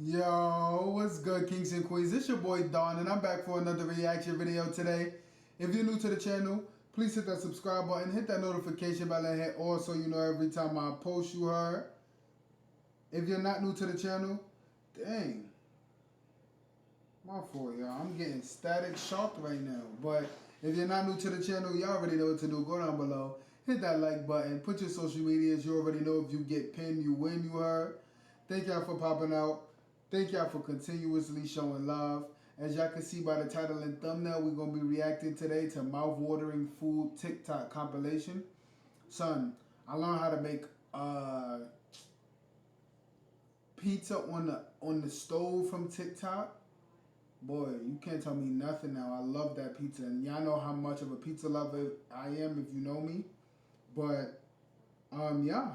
Yo, what's good, kings and queens? It's your boy Don, and I'm back for another reaction video today. If you're new to the channel, please hit that subscribe button, hit that notification bell, and hit all so you know every time I post you heard. If you're not new to the channel, dang, my fault, y'all. I'm getting static shocked right now. But if you're not new to the channel, you already know what to do. Go down below, hit that like button, put your social medias. You already know if you get pinned, you win, you heard. Thank y'all for popping out. Thank y'all for continuously showing love. As y'all can see by the title and thumbnail, we're going to be reacting today to mouth-watering food TikTok compilation. Son, I learned how to make pizza on the stove from TikTok. Boy, you can't tell me nothing now. I love that pizza. And y'all know how much of a pizza lover I am if you know me. But, yeah.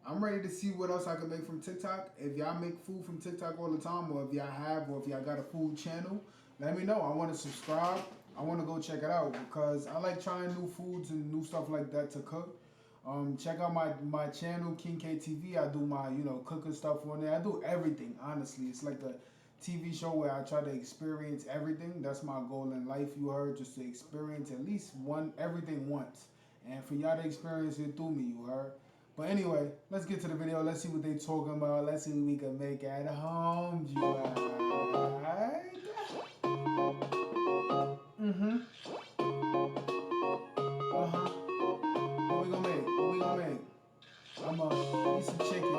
I'm ready to see what else I can make from TikTok. If y'all make food from TikTok all the time, or if y'all have, or if y'all got a food channel, let me know. I want to subscribe. I want to go check it out because I like trying new foods and new stuff like that to cook. Check out my channel, KingKTV. I do my, cooking stuff on there. I do everything, honestly. It's like a TV show where I try to experience everything. That's my goal in life, you heard, just to experience at least everything once. And for y'all to experience it through me, you heard. But anyway, let's get to the video. Let's see what they talking about. Let's see what we can make at home. Right? What we gonna make? What we gonna make? I'ma eat some chicken,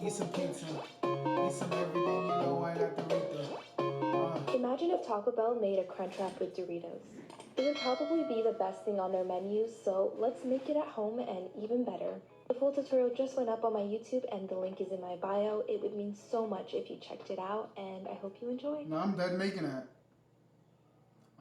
eat some pizza, eat some everything, right after Rita. Imagine if Taco Bell made a crunch wrap with Doritos. It would probably be the best thing on their menu, so let's make it at home and even better. The full tutorial just went up on my YouTube and the link is in my bio. It would mean so much if you checked it out and I hope you enjoy. No, I'm done making that.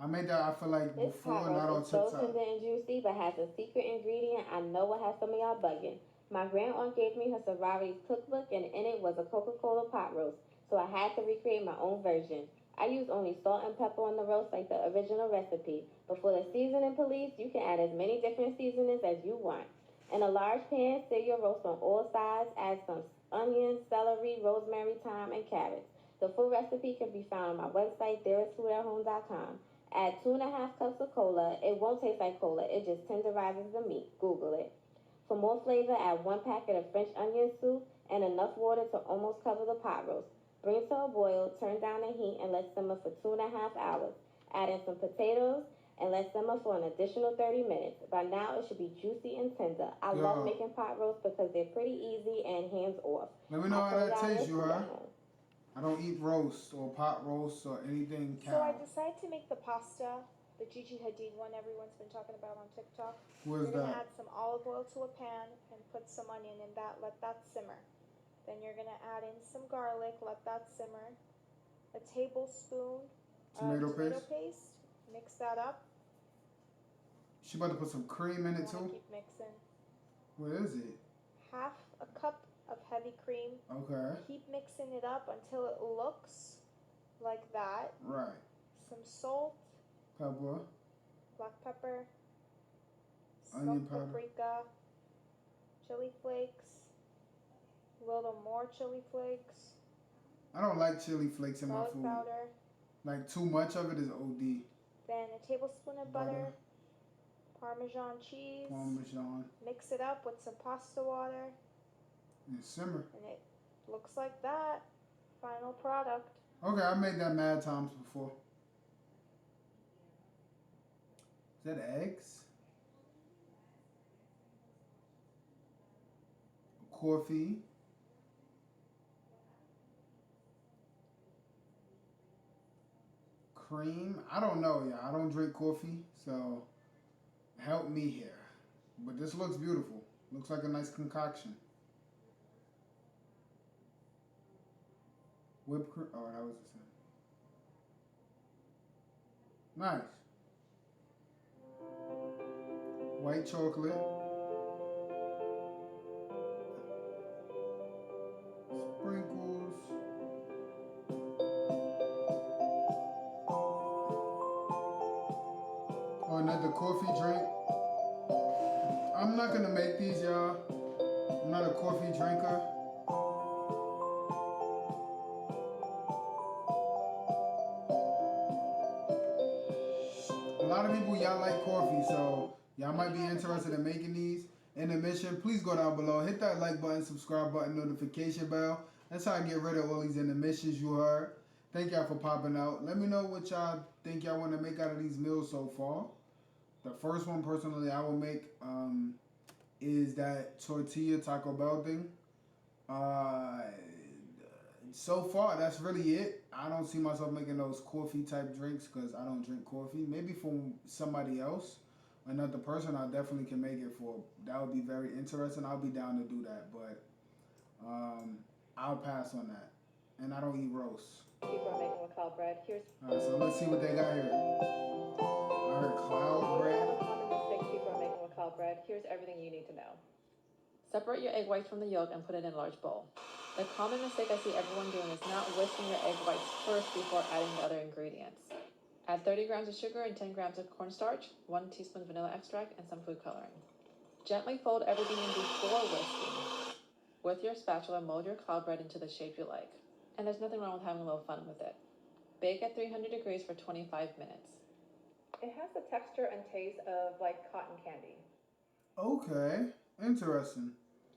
I made that, I feel like, this before, not on TikTok. It's so tender and juicy, but has a secret ingredient I know will have some of y'all bugging. My grandaunt gave me her sorority's cookbook, and in it was a Coca-Cola pot roast, so I had to recreate my own version. I used only salt and pepper on the roast like the original recipe, but for the seasoning police, you can add as many different seasonings as you want. In a large pan, sear your roast on all sides, add some onions, celery, rosemary, thyme, and carrots. The full recipe can be found on my website, thereisfoodathome.com. Add 2.5 cups of cola. It won't taste like cola. It just tenderizes the meat. Google it. For more flavor, add 1 packet of French onion soup and enough water to almost cover the pot roast. Bring to a boil, turn down the heat, and let simmer for 2.5 hours. Add in some potatoes and let simmer for an additional 30 minutes. By now, it should be juicy and tender. I love making pot roasts because they're pretty easy and hands-off. Let me know how that tastes, you heard? I don't eat roast or pot roast or anything cow. So I decided to make the pasta, the Gigi Hadid one everyone's been talking about on TikTok. What is You're going to that? add some olive oil to a pan and put some onion in that. Let that simmer. Then you're going to add in some garlic. Let that simmer. A tablespoon tomato of paste. Mix that up. She about to put some cream in it too? Keep mixing. What is it? Half a cup of heavy cream. Okay. Keep mixing it up until it looks like that. Right. Some salt. Pepper. Black pepper. Onion Smoked powder. paprika. Chili flakes. A little more chili flakes. I don't like chili flakes in my food. Powder. Like too much of it is OD. Then a tablespoon of butter. Parmesan cheese. Parmesan. Mix it up with some pasta water. And simmer. And it looks like that. Final product. Okay, I made that mad times before. Is that eggs? Coffee. Cream. I don't know, y'all. I don't drink coffee, so help me here. But this looks beautiful. Looks like a nice concoction. Whipped cream. Oh, that was the same. Nice. White chocolate. Sprinkles. Oh, another coffee drink. I'm not gonna make these, y'all. I'm not a coffee drinker. A lot of people, y'all like coffee, so y'all might be interested in making these. Intermission, please go down below. Hit that like button, subscribe button, notification bell. That's how I get rid of all these intermissions you heard. Thank y'all for popping out. Let me know what y'all think y'all want to make out of these meals so far. The first one, personally, I will make is that tortilla Taco Bell thing. So far, that's really it. I don't see myself making those coffee type drinks because I don't drink coffee. Maybe for somebody else, another person, I definitely can make it for. That would be very interesting. I'll be down to do that, but I'll pass on that. And I don't eat roast. People are making with cloud bread. Alright, so let's see what they got here. I heard cloud bread. Common mistakes people are making with cloud bread. Here's everything you need to know. Separate your egg whites from the yolk and put it in a large bowl. The common mistake I see everyone doing is not whisking your egg whites first before adding the other ingredients. Add 30 grams of sugar and 10 grams of cornstarch, 1 teaspoon vanilla extract, and some food coloring. Gently fold everything in before whisking. With your spatula, mold your cloud bread into the shape you like. And there's nothing wrong with having a little fun with it. Bake at 300 degrees for 25 minutes. It has the texture and taste of like cotton candy. Okay, interesting.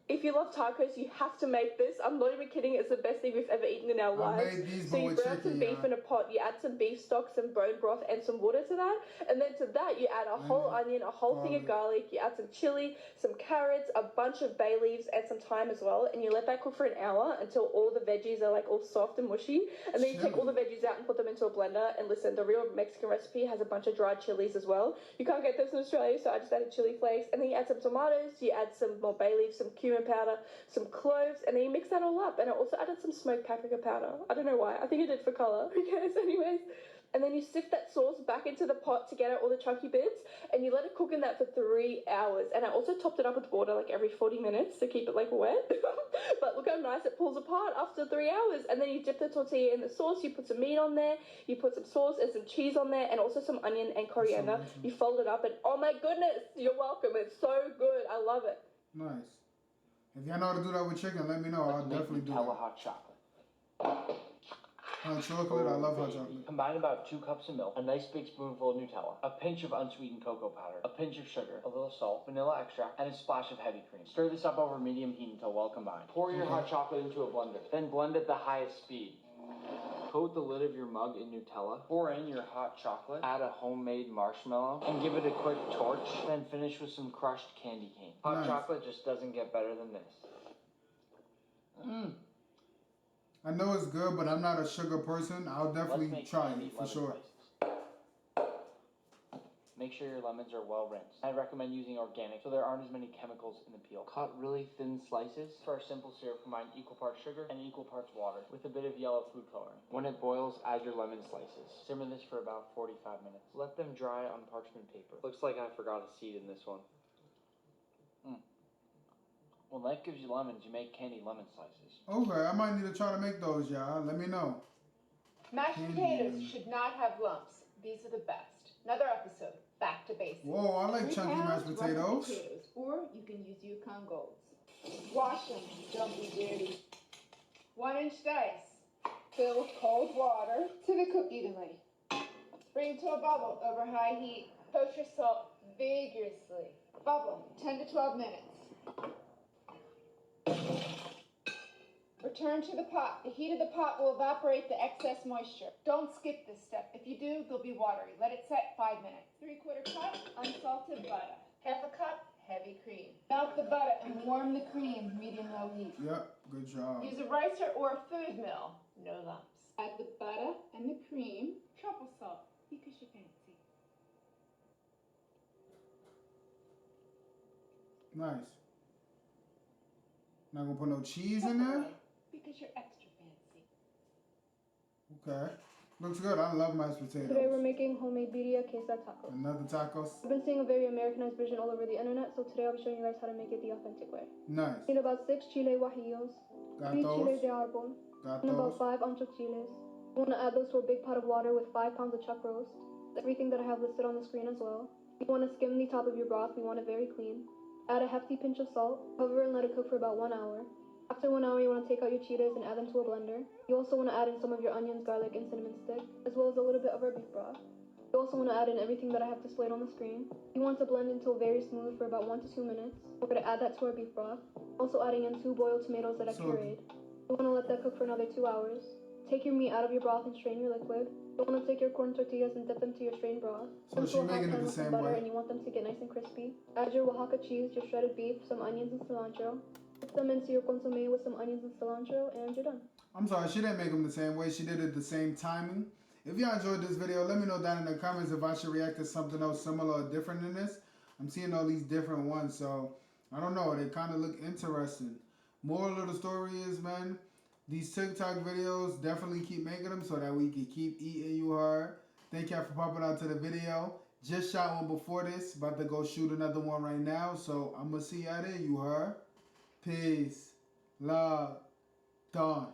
If you love tacos, you have to make this. I'm not even kidding. It's the best thing we've ever eaten in our lives. I made these, so but you with brown some chicken, beef in a pot. You add some beef stock, some bone broth, and some water to that. And then to that, you add a whole onion, a whole thing of garlic. You add some chili, some carrots, a bunch of bay leaves, and some thyme as well. And you let that cook for an hour until all the veggies are like all soft and mushy. And then you take all the veggies out and put them into a blender. And listen, the real Mexican recipe has a bunch of dried chilies as well. You can't get those in Australia, so I just added chili flakes. And then you add some tomatoes. You add some more bay leaves, some cumin powder, some cloves, and then you mix that all up. And I also added some smoked paprika powder. I don't know why. I think I did for colour. Who cares? Anyways. And then you sift that sauce back into the pot to get out all the chunky bits, and you let it cook in that for 3 hours. And I also topped it up with water like every 40 minutes to keep it like wet. But look how nice it pulls apart after 3 hours. And then you dip the tortilla in the sauce, you put some meat on there, you put some sauce and some cheese on there, and also some onion and coriander. You fold it up, and oh my goodness, you're welcome. It's so good. I love it. Nice. If y'all know how to do that with chicken, let me know. I'll definitely do that. Nutella hot chocolate. Hot chocolate, I love hot chocolate. Combine about 2 cups of milk, a nice big spoonful of Nutella, a pinch of unsweetened cocoa powder, a pinch of sugar, a little salt, vanilla extract, and a splash of heavy cream. Stir this up over medium heat until well combined. Pour your hot chocolate into a blender, then blend at the highest speed. Coat the lid of your mug in Nutella, pour in your hot chocolate, add a homemade marshmallow, and give it a quick torch, then finish with some crushed candy cane. Hot chocolate just doesn't get better than this. I know it's good, but I'm not a sugar person. I'll definitely try it for sure. Make sure your lemons are well rinsed. I recommend using organic so there aren't as many chemicals in the peel. Cut really thin slices. For our simple syrup, combine equal parts sugar and equal parts water with a bit of yellow food coloring. When it boils, add your lemon slices. Simmer this for about 45 minutes. Let them dry on parchment paper. Looks like I forgot a seed in this one. When life gives you lemons, you make candy lemon slices. Okay, I might need to try to make those, y'all. Let me know. Mashed potatoes should not have lumps. These are the best. Another episode, back to basics. Whoa, I like 3 chunky pounds mashed potatoes. Or you can use Yukon Golds. Wash them, don't be dirty. 1-inch dice. Fill with cold water till they cook evenly. Bring to a bubble over high heat. Toast your salt vigorously. Bubble 10 to 12 minutes. Return to the pot. The heat of the pot will evaporate the excess moisture. Don't skip this step. If you do, they'll be watery. Let it set 5 minutes. 3/4 cup unsalted butter. 1/2 cup heavy cream. Melt the butter and warm the cream, medium-low heat. Yep, good job. Use a ricer or a food mill. No lumps. Add the butter and the cream. Truffle salt, because you're fancy. Nice. Not gonna put no cheese in there? Because you're extra fancy. Okay. Looks good. I love mashed potatoes. Today we're making homemade birria queso tacos. Another tacos. I've been seeing a very Americanized version all over the internet, so today I'll be showing you guys how to make it the authentic way. Nice. Need about 6 chile guajillos, Got 3 chiles those. de árbol, Got and about those. 5 ancho chiles. You want to add those to a big pot of water with 5 pounds of chuck roast. Everything that I have listed on the screen as well. You want to skim the top of your broth. We want it very clean. Add a hefty pinch of salt. Cover and let it cook for about 1 hour. After 1 hour, you want to take out your chiles and add them to a blender. You also want to add in some of your onions, garlic, and cinnamon stick, as well as a little bit of our beef broth. You also want to add in everything that I have displayed on the screen. You want to blend until very smooth for about 1 to 2 minutes. We're going to add that to our beef broth. Also adding in 2 boiled tomatoes that I pureed. You want to let that cook for another 2 hours. Take your meat out of your broth and strain your liquid. You want to take your corn tortillas and dip them to your strained broth. So she's making it the same butter way. And you want them to get nice and crispy. Add your Oaxaca cheese, your shredded beef, some onions and cilantro. Put them into your consomme with some onions and cilantro, and you're done. I'm sorry, she didn't make them the same way. She did it the same timing. If y'all enjoyed this video, let me know down in the comments if I should react to something else similar or different than this. I'm seeing all these different ones, so I don't know. They kind of look interesting. Moral of the story is, man, these TikTok videos, definitely keep making them so that we can keep eating you hard. Thank y'all for popping out to the video. Just shot one before this. About to go shoot another one right now. So I'm going to see y'all there, you heard. Peace. Love. Done.